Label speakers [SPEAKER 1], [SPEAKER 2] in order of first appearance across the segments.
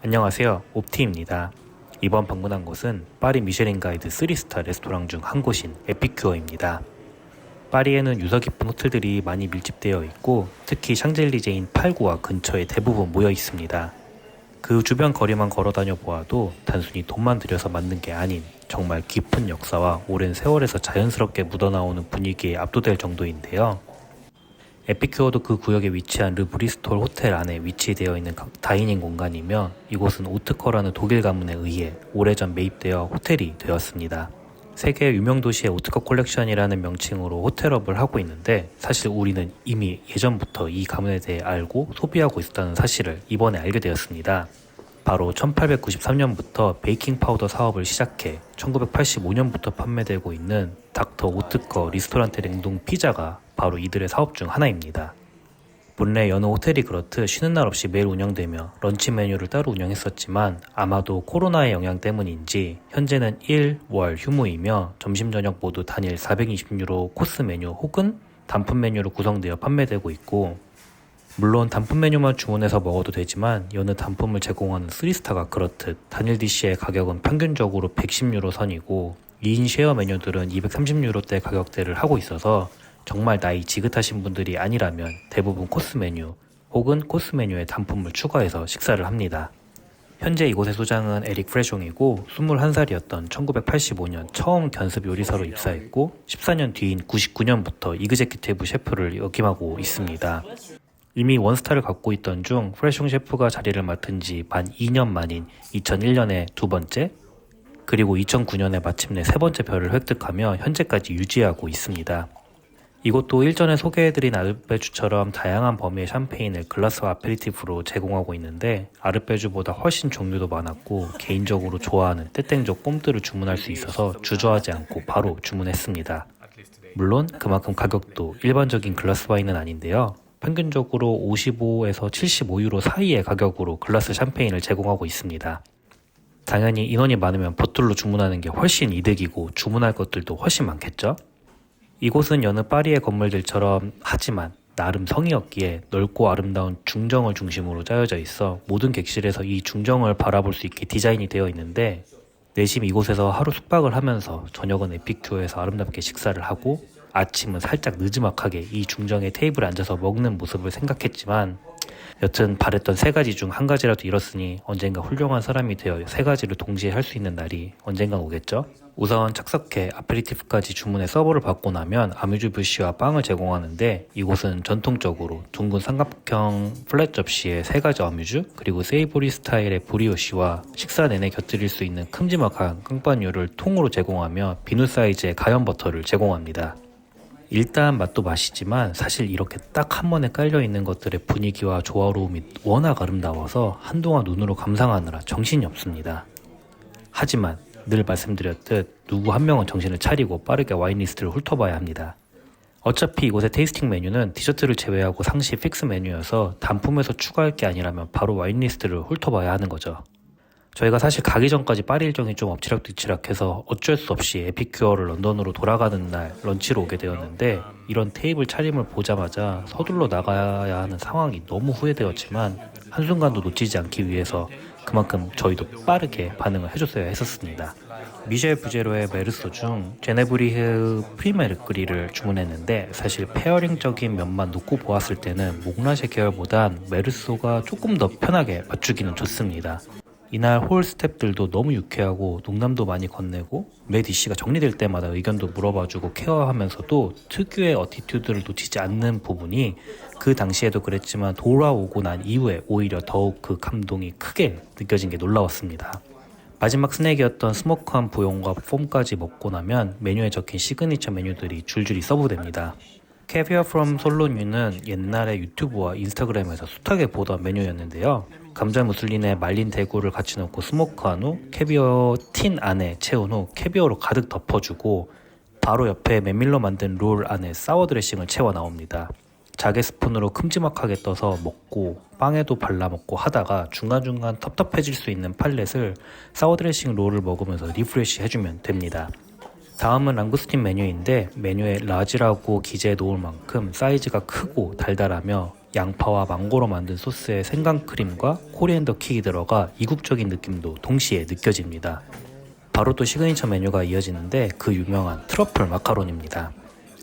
[SPEAKER 1] 안녕하세요. 옵티입니다. 이번 방문한 곳은 파리 미쉐린 가이드 3스타 레스토랑 중 한 곳인 에피큐어입니다. 파리에는 유서 깊은 호텔들이 많이 밀집되어 있고 특히 샹젤리제인 8구와 근처에 대부분 모여 있습니다. 그 주변 거리만 걸어 다녀 보아도 단순히 돈만 들여서 만든 게 아닌 정말 깊은 역사와 오랜 세월에서 자연스럽게 묻어나오는 분위기에 압도될 정도인데요. 에피큐어도 그 구역에 위치한 르 브리스톨 호텔 안에 위치되어 있는 다이닝 공간이며 이곳은 오트커라는 독일 가문에 의해 오래전 매입되어 호텔이 되었습니다. 세계 유명 도시의 오트커 콜렉션이라는 명칭으로 호텔업을 하고 있는데 사실 우리는 이미 예전부터 이 가문에 대해 알고 소비하고 있었다는 사실을 이번에 알게 되었습니다. 바로 1893년부터 베이킹 파우더 사업을 시작해 1985년부터 판매되고 있는 닥터 오트커 리스토랑테 냉동 피자가 바로 이들의 사업 중 하나입니다. 본래 여느 호텔이 그렇듯 쉬는 날 없이 매일 운영되며 런치 메뉴를 따로 운영했었지만 아마도 코로나의 영향 때문인지 현재는 일, 월, 휴무이며 점심 저녁 모두 단일 420유로 코스 메뉴 혹은 단품 메뉴로 구성되어 판매되고 있고 물론 단품 메뉴만 주문해서 먹어도 되지만 여느 단품을 제공하는 3스타가 그렇듯 단일 디시의 가격은 평균적으로 110유로 선이고 2인 쉐어 메뉴들은 230유로대 가격대를 하고 있어서 정말 나이 지긋하신 분들이 아니라면 대부분 코스 메뉴 혹은 코스 메뉴에 단품을 추가해서 식사를 합니다. 현재 이곳의 소장은 에릭 프레숑이고 21살이었던 1985년 처음 견습 요리사로 입사했고 14년 뒤인 99년부터 이그제큐티브 셰프를 역임하고 있습니다. 이미 원스타를 갖고 있던 중 프레숑 셰프가 자리를 맡은 지 만 2년 만인 2001년에 두 번째 그리고 2009년에 마침내 세 번째 별을 획득하며 현재까지 유지하고 있습니다. 이곳도 일전에 소개해드린 아르베주처럼 다양한 범위의 샴페인을 글라스와 아페리티프로 제공하고 있는데 아르베주보다 훨씬 종류도 많았고 개인적으로 좋아하는 떼땡족 뽐뜨를 주문할 수 있어서 주저하지 않고 바로 주문했습니다. 물론 그만큼 가격도 일반적인 글라스 와인은 아닌데요. 평균적으로 55에서 75유로 사이의 가격으로 글라스 샴페인을 제공하고 있습니다. 당연히 인원이 많으면 보틀로 주문하는 게 훨씬 이득이고 주문할 것들도 훨씬 많겠죠? 이곳은 여느 파리의 건물들처럼 하지만 나름 성의였기에 넓고 아름다운 중정을 중심으로 짜여져 있어 모든 객실에서 이 중정을 바라볼 수 있게 디자인이 되어 있는데 내심 이곳에서 하루 숙박을 하면서 저녁은 에피큐어에서 아름답게 식사를 하고 아침은 살짝 느지막하게 이 중정의 테이블에 앉아서 먹는 모습을 생각했지만 여튼 바랬던 세 가지 중 한 가지라도 잃었으니 언젠가 훌륭한 사람이 되어 세 가지를 동시에 할 수 있는 날이 언젠간 오겠죠? 우선 착석해 아페리티프까지 주문해 서버를 받고 나면 아뮤즈 뷰시와 빵을 제공하는데 이곳은 전통적으로 둥근 삼각형 플랫 접시에 세 가지 아뮤즈 그리고 세이보리 스타일의 브리오시와 식사 내내 곁들일 수 있는 큼지막한 깡빠뉴를 통으로 제공하며 비누 사이즈의 가염 버터를 제공합니다. 일단 맛도 맛이지만 사실 이렇게 딱 한 번에 깔려있는 것들의 분위기와 조화로움이 워낙 아름다워서 한동안 눈으로 감상하느라 정신이 없습니다. 하지만 늘 말씀드렸듯 누구 한 명은 정신을 차리고 빠르게 와인 리스트를 훑어봐야 합니다. 어차피 이곳의 테이스팅 메뉴는 디저트를 제외하고 상시 픽스 메뉴여서 단품에서 추가할 게 아니라면 바로 와인 리스트를 훑어봐야 하는 거죠. 저희가 사실 가기 전까지 파리 일정이 좀 엎치락뒤치락해서 어쩔 수 없이 에피큐어를 런던으로 돌아가는 날 런치로 오게 되었는데 이런 테이블 차림을 보자마자 서둘러 나가야 하는 상황이 너무 후회되었지만 한순간도 놓치지 않기 위해서 그만큼 저희도 빠르게 반응을 해줬어야 했었습니다. 미셸 부제로의 메르소 중 제네브리흐 프리메르그리를 주문했는데 사실 페어링적인 면만 놓고 보았을 때는 몽라쉐 계열보단 메르소가 조금 더 편하게 맞추기는 좋습니다. 이날 홀 스태프들도 너무 유쾌하고 농담도 많이 건네고 매 디시가 정리될 때마다 의견도 물어봐주고 케어하면서도 특유의 어티튜드를 놓치지 않는 부분이 그 당시에도 그랬지만 돌아오고 난 이후에 오히려 더욱 그 감동이 크게 느껴진 게 놀라웠습니다. 마지막 스낵이었던 스모크한 부용과 폼까지 먹고 나면 메뉴에 적힌 시그니처 메뉴들이 줄줄이 서브됩니다. 캐비어 프롬 솔로뉴는 옛날에 유튜브와 인스타그램에서 숱하게 보던 메뉴였는데요. 감자 무슬린에 말린 대구를 같이 넣고 스모크한 후 캐비어 틴 안에 채운 후 캐비어로 가득 덮어주고 바로 옆에 메밀로 만든 롤 안에 사워 드레싱을 채워 나옵니다. 자개 스푼으로 큼지막하게 떠서 먹고 빵에도 발라 먹고 하다가 중간중간 텁텁해질 수 있는 팔렛을 사워 드레싱 롤을 먹으면서 리프레시 해주면 됩니다. 다음은 랑구스틴 메뉴인데 메뉴에 라지라고 기재해 놓을 만큼 사이즈가 크고 달달하며 양파와 망고로 만든 소스에 생강크림과 코리앤더 킥이 들어가 이국적인 느낌도 동시에 느껴집니다. 바로 또 시그니처 메뉴가 이어지는데 그 유명한 트러플 마카로니입니다.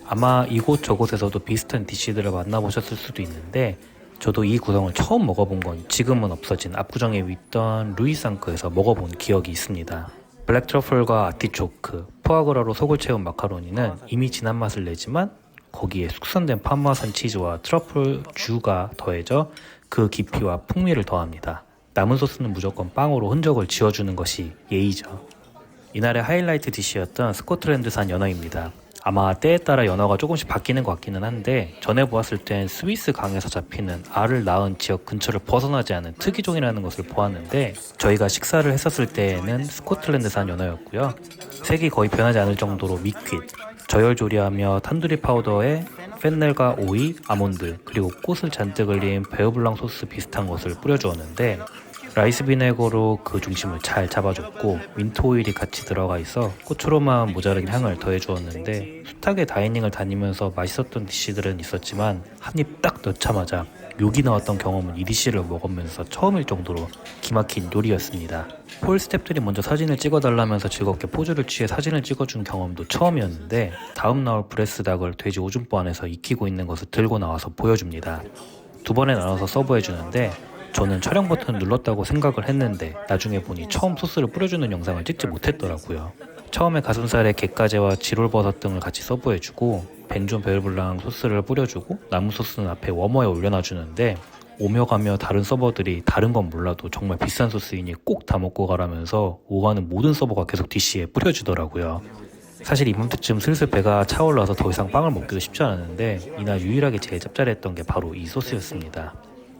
[SPEAKER 1] 아마 이곳 저곳에서도 비슷한 디쉬들을 만나보셨을 수도 있는데 저도 이 구성을 처음 먹어본 건 지금은 없어진 압구정에 있던 루이상크에서 먹어본 기억이 있습니다. 블랙 트러플과 아티초크, 푸아그라로 속을 채운 마카로니는 이미 진한 맛을 내지만 거기에 숙성된 파마산 치즈와 트러플 주가 더해져 그 깊이와 풍미를 더합니다. 남은 소스는 무조건 빵으로 흔적을 지워주는 것이 예의죠. 이날의 하이라이트 디쉬였던 스코틀랜드산 연어입니다. 아마 때에 따라 연어가 조금씩 바뀌는 것 같기는 한데 전에 보았을 땐 스위스 강에서 잡히는 알을 낳은 지역 근처를 벗어나지 않은 특이종이라는 것을 보았는데 저희가 식사를 했었을 때에는 스코틀랜드산 연어였고요. 색이 거의 변하지 않을 정도로 미퀴, 저열 조리하며 탄두리 파우더에 펜넬과 오이, 아몬드 그리고 꽃을 잔뜩 흘린 베어블랑 소스 비슷한 것을 뿌려주었는데 라이스 비네거로 그 중심을 잘 잡아줬고 민트 오일이 같이 들어가 있어 고추로만 모자른 향을 더해주었는데 숱하게 다이닝을 다니면서 맛있었던 디쉬들은 있었지만 한 입 딱 넣자마자 욕이 나왔던 경험은 이 디쉬를 먹으면서 처음일 정도로 기막힌 요리였습니다. 홀 스태프들이 먼저 사진을 찍어달라면서 즐겁게 포즈를 취해 사진을 찍어준 경험도 처음이었는데 다음 나올 브레스 닭을 돼지 오줌보 안에서 익히고 있는 것을 들고 나와서 보여줍니다. 두 번에 나눠서 서브해주는데 저는 촬영 버튼을 눌렀다고 생각을 했는데 나중에 보니 처음 소스를 뿌려주는 영상을 찍지 못했더라고요. 처음에 가슴살에 갯가재와 지롤버섯 등을 같이 서브해주고 벤존 베르블랑 소스를 뿌려주고 남은 소스는 앞에 워머에 올려놔주는데 오며 가며 다른 서버들이 다른 건 몰라도 정말 비싼 소스이니 꼭 다 먹고 가라면서 오가는 모든 서버가 계속 디쉬에 뿌려주더라고요. 사실 이맘때쯤 슬슬 배가 차올라서 더 이상 빵을 먹기도 쉽지 않았는데 이날 유일하게 제일 짭짤했던 게 바로 이 소스였습니다.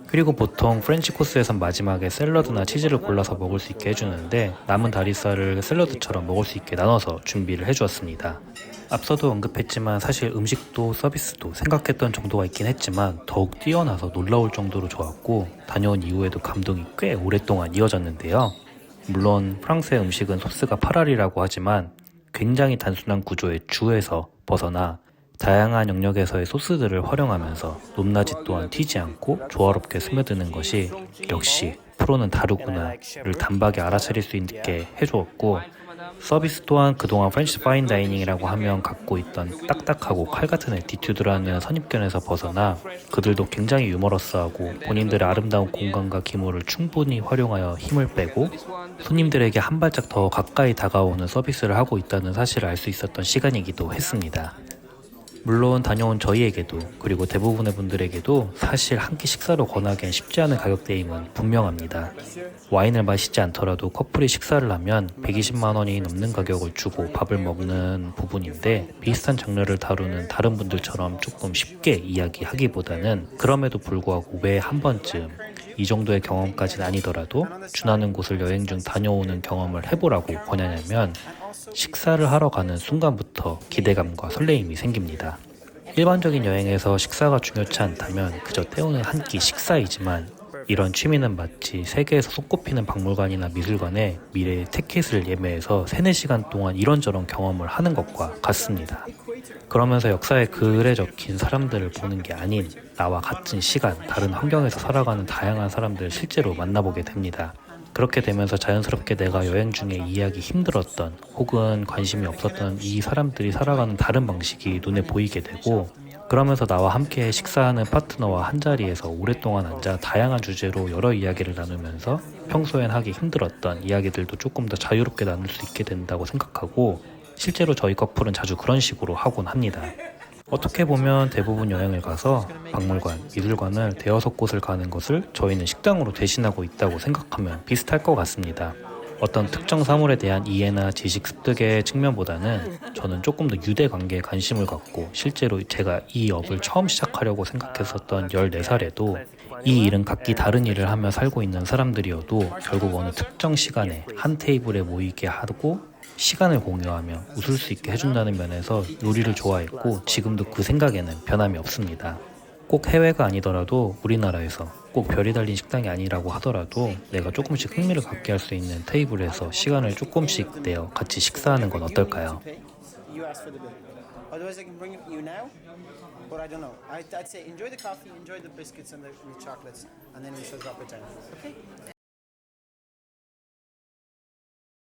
[SPEAKER 1] 그리고 보통 프렌치 코스에선 마지막에 샐러드나 치즈를 골라서 먹을 수 있게 해주는데 남은 다리살을 샐러드처럼 먹을 수 있게 나눠서 준비를 해주었습니다. 앞서도 언급했지만 사실 음식도 서비스도 생각했던 정도가 있긴 했지만 더욱 뛰어나서 놀라울 정도로 좋았고 다녀온 이후에도 감동이 꽤 오랫동안 이어졌는데요. 물론 프랑스의 음식은 소스가 파랄이라고 하지만 굉장히 단순한 구조의 주에서 벗어나 다양한 영역에서의 소스들을 활용하면서 높낮이 또한 튀지 않고 조화롭게 스며드는 것이 역시 프로는 다르구나를 단박에 알아차릴 수 있게 해주었고 서비스 또한 그동안 프렌치 파인 다이닝이라고 하면 갖고 있던 딱딱하고 칼같은 애티튜드라는 선입견에서 벗어나 그들도 굉장히 유머러스하고 본인들의 아름다운 공간과 기모를 충분히 활용하여 힘을 빼고 손님들에게 한 발짝 더 가까이 다가오는 서비스를 하고 있다는 사실을 알 수 있었던 시간이기도 했습니다. 물론 다녀온 저희에게도 그리고 대부분의 분들에게도 사실 한 끼 식사로 권하기엔 쉽지 않은 가격대임은 분명합니다. 와인을 마시지 않더라도 커플이 식사를 하면 120만 원이 넘는 가격을 주고 밥을 먹는 부분인데 비슷한 장르를 다루는 다른 분들처럼 조금 쉽게 이야기하기보다는 그럼에도 불구하고 왜 한 번쯤 이 정도의 경험까지는 아니더라도 준하는 곳을 여행 중 다녀오는 경험을 해보라고 권하냐면 식사를 하러 가는 순간부터 기대감과 설레임이 생깁니다. 일반적인 여행에서 식사가 중요치 않다면 그저 때우는 한 끼 식사이지만 이런 취미는 마치 세계에서 손꼽히는 박물관이나 미술관에 미래의 티켓을 예매해서 3-4시간 동안 이런저런 경험을 하는 것과 같습니다. 그러면서 역사에 글에 적힌 사람들을 보는 게 아닌 나와 같은 시간, 다른 환경에서 살아가는 다양한 사람들을 실제로 만나보게 됩니다. 그렇게 되면서 자연스럽게 내가 여행 중에 이해하기 힘들었던 혹은 관심이 없었던 이 사람들이 살아가는 다른 방식이 눈에 보이게 되고 그러면서 나와 함께 식사하는 파트너와 한자리에서 오랫동안 앉아 다양한 주제로 여러 이야기를 나누면서 평소엔 하기 힘들었던 이야기들도 조금 더 자유롭게 나눌 수 있게 된다고 생각하고 실제로 저희 커플은 자주 그런 식으로 하곤 합니다. 어떻게 보면 대부분 여행을 가서 박물관, 미술관을 대여섯 곳을 가는 것을 저희는 식당으로 대신하고 있다고 생각하면 비슷할 것 같습니다. 어떤 특정 사물에 대한 이해나 지식 습득의 측면보다는 저는 조금 더 유대 관계에 관심을 갖고 실제로 제가 이 업을 처음 시작하려고 생각했었던 14살에도 이 일은 각기 다른 일을 하며 살고 있는 사람들이어도 결국 어느 특정 시간에 한 테이블에 모이게 하고 시간을 공유하며 웃을 수 있게 해준다는 면에서 요리를 좋아했고 지금도 그 생각에는 변함이 없습니다. 꼭 해외가 아니더라도 우리나라에서 꼭 별이 달린 식당이 아니라고 하더라도 내가 조금씩 흥미를 갖게 할 수 있는 테이블에서 시간을 조금씩 내어 같이 식사하는 건 어떨까요?
[SPEAKER 2] Otherwise, I can bring it you now, but I don't know. I'd say enjoy the coffee, enjoy the biscuits and the chocolates, and then we shall drop it down. Okay?